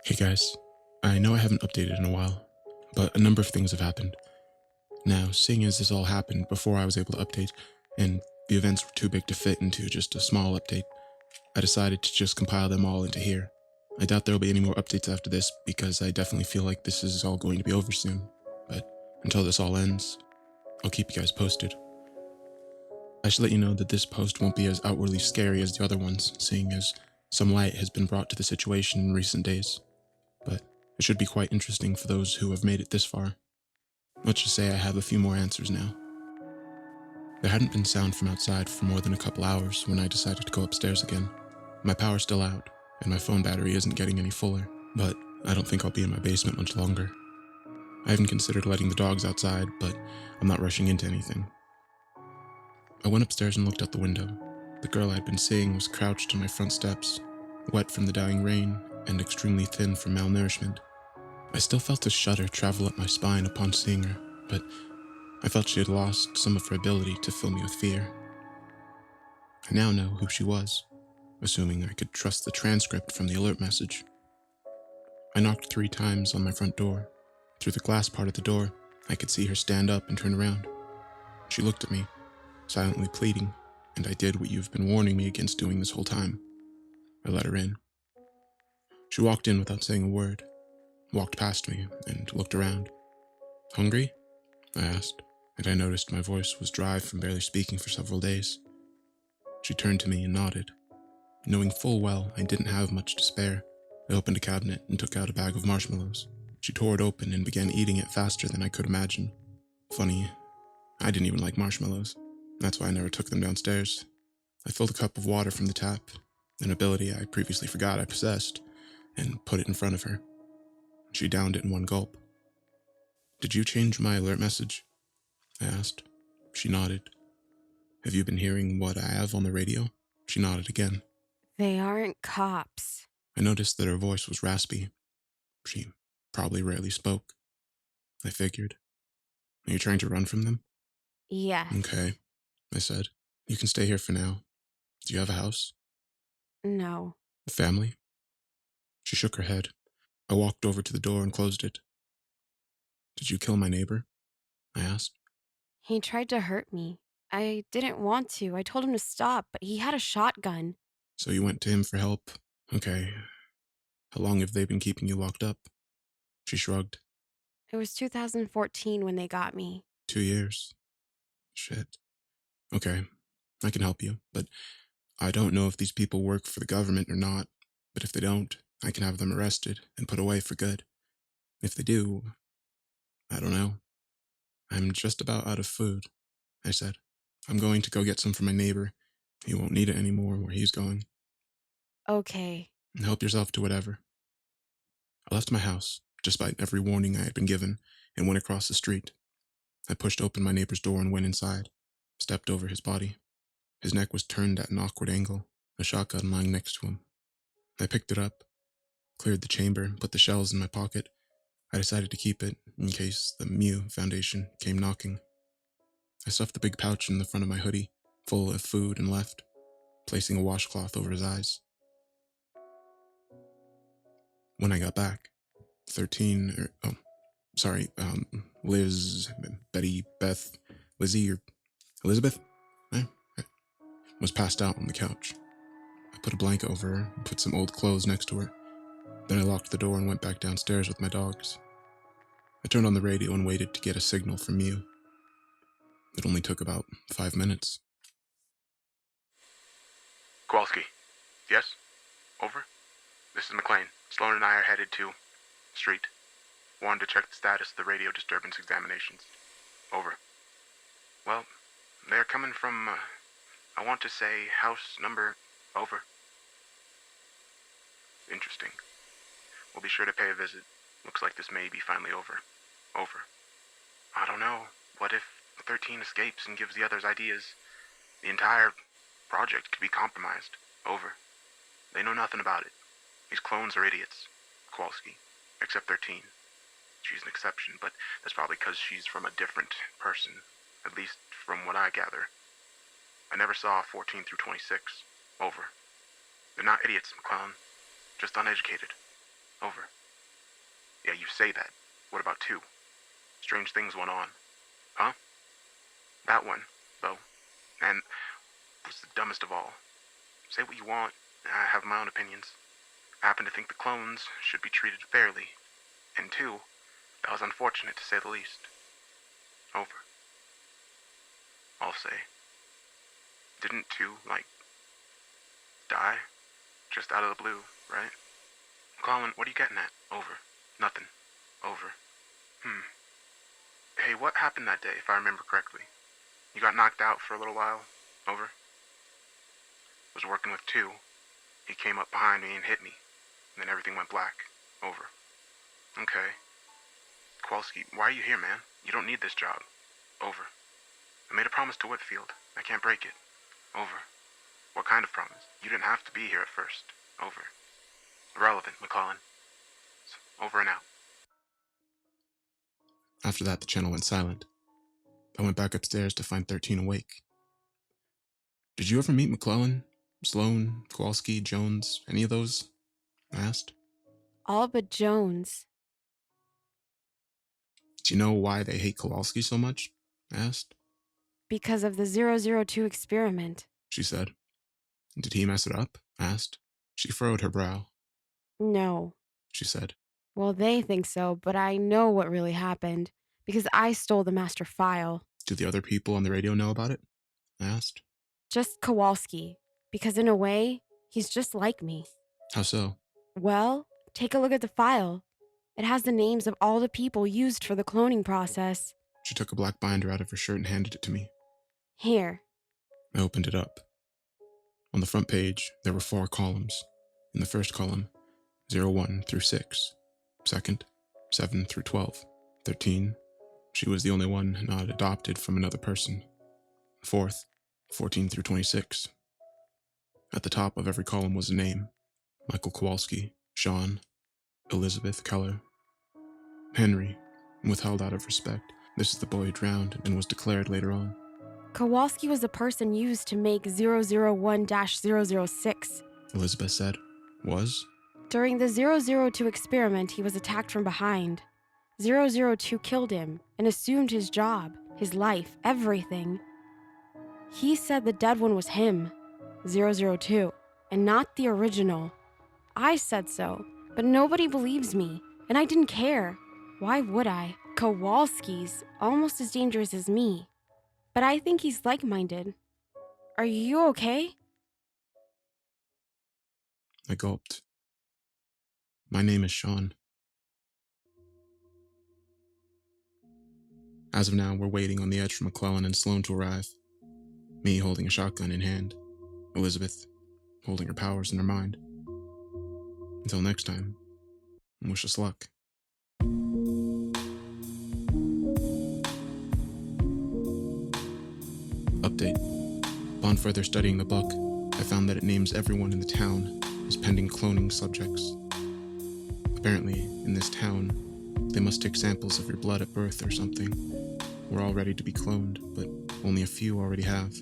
Hey guys, I know I haven't updated in a while, but a number of things have happened. Now, seeing as this all happened before I was able to update, and the events were too big to fit into just a small update, I decided to just compile them all into here. I doubt there will be any more updates after this because I definitely feel like this is all going to be over soon. But until this all ends, I'll keep you guys posted. I should let you know that this post won't be as outwardly scary as the other ones, seeing as some light has been brought to the situation in recent days. But it should be quite interesting for those who have made it this far. Let's just say I have a few more answers now. There hadn't been sound from outside for more than a couple hours when I decided to go upstairs again. My power's still out, and my phone battery isn't getting any fuller, but I don't think I'll be in my basement much longer. I haven't considered letting the dogs outside, but I'm not rushing into anything. I went upstairs and looked out the window. The girl I'd been seeing was crouched on my front steps, wet from the dying rain and extremely thin from malnourishment. I still felt a shudder travel up my spine upon seeing her, but I felt she had lost some of her ability to fill me with fear. I now know who she was, assuming I could trust the transcript from the alert message. I knocked 3 times on my front door. Through the glass part of the door, I could see her stand up and turn around. She looked at me, silently pleading, and I did what you've been warning me against doing this whole time. I let her in. She walked in without saying a word, walked past me, and looked around. Hungry? I asked, and I noticed my voice was dry from barely speaking for several days. She turned to me and nodded. Knowing full well I didn't have much to spare, I opened a cabinet and took out a bag of marshmallows. She tore it open and began eating it faster than I could imagine. Funny, I didn't even like marshmallows. That's why I never took them downstairs. I filled a cup of water from the tap, an ability I previously forgot I possessed, and put it in front of her. She downed it in one gulp. Did you change my alert message? I asked. She nodded. Have you been hearing what I have on the radio? She nodded again. They aren't cops. I noticed that her voice was raspy. She probably rarely spoke. I figured. Are you trying to run from them? Yes. Okay, I said. You can stay here for now. Do you have a house? No. A family? She shook her head. I walked over to the door and closed it. Did you kill my neighbor? I asked. He tried to hurt me. I didn't want to. I told him to stop, but he had a shotgun. So you went to him for help? Okay. How long have they been keeping you locked up? She shrugged. It was 2014 when they got me. 2 years. Shit. Okay, I can help you, but I don't know if these people work for the government or not. But if they don't, I can have them arrested and put away for good. If they do, I don't know. I'm just about out of food, I said. I'm going to go get some for my neighbor. He won't need it anymore where he's going. Okay. Help yourself to whatever. I left my house, despite every warning I had been given, and went across the street. I pushed open my neighbor's door and went inside, stepped over his body. His neck was turned at an awkward angle, a shotgun lying next to him. I picked it up, cleared the chamber, and put the shells in my pocket. I decided to keep it in case the Mew Foundation came knocking. I stuffed the big pouch in the front of my hoodie, full of food, and left, placing a washcloth over his eyes. When I got back, 13, Liz, Betty, Beth, Lizzie, or Elizabeth, eh, eh, was passed out on the couch. I put a blanket over her and put some old clothes next to her. Then I locked the door and went back downstairs with my dogs. I turned on the radio and waited to get a signal from Mew. It only took about 5 minutes. Kowalski. Yes? Over? This is McLean. Sloan and I are headed to... Street. Wanted to check the status of the radio disturbance examinations. Over. Well, they're coming from, I want to say, house number... Over. Interesting. We'll be sure to pay a visit. Looks like this may be finally over. Over. I don't know. What if 13 escapes and gives the others ideas? The entire project could be compromised. Over. They know nothing about it. These clones are idiots. Kowalski. Except 13. She's an exception, but that's probably because she's from a different person. At least from what I gather. I never saw 14 through 26. Over. They're not idiots, McClellan. Just uneducated. Over. Yeah, you say that. What about 2? Strange things went on. Huh? That one, though. And was the dumbest of all. Say what you want. I have my own opinions. I happen to think the clones should be treated fairly. And 2, that was unfortunate to say the least. Over. I'll say. Didn't 2, die? Just out of the blue, right? Colin, what are you getting at? Over. Nothing. Over. Hey, what happened that day, if I remember correctly? You got knocked out for a little while? Over. Was working with 2. He came up behind me and hit me. And then everything went black. Over. Okay. Kowalski, why are you here, man? You don't need this job. Over. I made a promise to Whitfield. I can't break it. Over. What kind of promise? You didn't have to be here at first. Over. Irrelevant, McClellan. Over and out. After that, the channel went silent. I went back upstairs to find 13 awake. Did you ever meet McClellan, Sloan, Kowalski, Jones, any of those? I asked. All but Jones. Do you know why they hate Kowalski so much? I asked. Because of the 002 experiment. She said. Did he mess it up? I asked. She furrowed her brow. No. She said. Well, they think so, but I know what really happened. Because I stole the master file. Do the other people on the radio know about it? I asked. Just Kowalski. Because in a way, he's just like me. How so? Well, take a look at the file. It has the names of all the people used for the cloning process. She took a black binder out of her shirt and handed it to me. Here. I opened it up. On the front page, there were 4 columns. In the first column, 01 through 6. Second, 7 through 12. 13, she was the only one not adopted from another person. Fourth, 14 through 26. At the top of every column was a name. Michael Kowalski, Sean, Elizabeth Keller, Henry, withheld out of respect. This is the boy who drowned and was declared later on. Kowalski was the person used to make 001-006. Elizabeth said. Was? During the 002 experiment, he was attacked from behind. 002 killed him and assumed his job, his life, everything. He said the dead one was him, 002, and not the original. I said so, but nobody believes me, and I didn't care. Why would I? Kowalski's almost as dangerous as me, but I think he's like-minded. Are you okay? I gulped. My name is Sean. As of now, we're waiting on the edge for McClellan and Sloan to arrive. Me holding a shotgun in hand. Elizabeth holding her powers in her mind. Until next time, wish us luck. Update. Upon further studying the book, I found that it names everyone in the town as pending cloning subjects. Apparently, in this town, they must take samples of your blood at birth or something. We're all ready to be cloned, but only a few already have.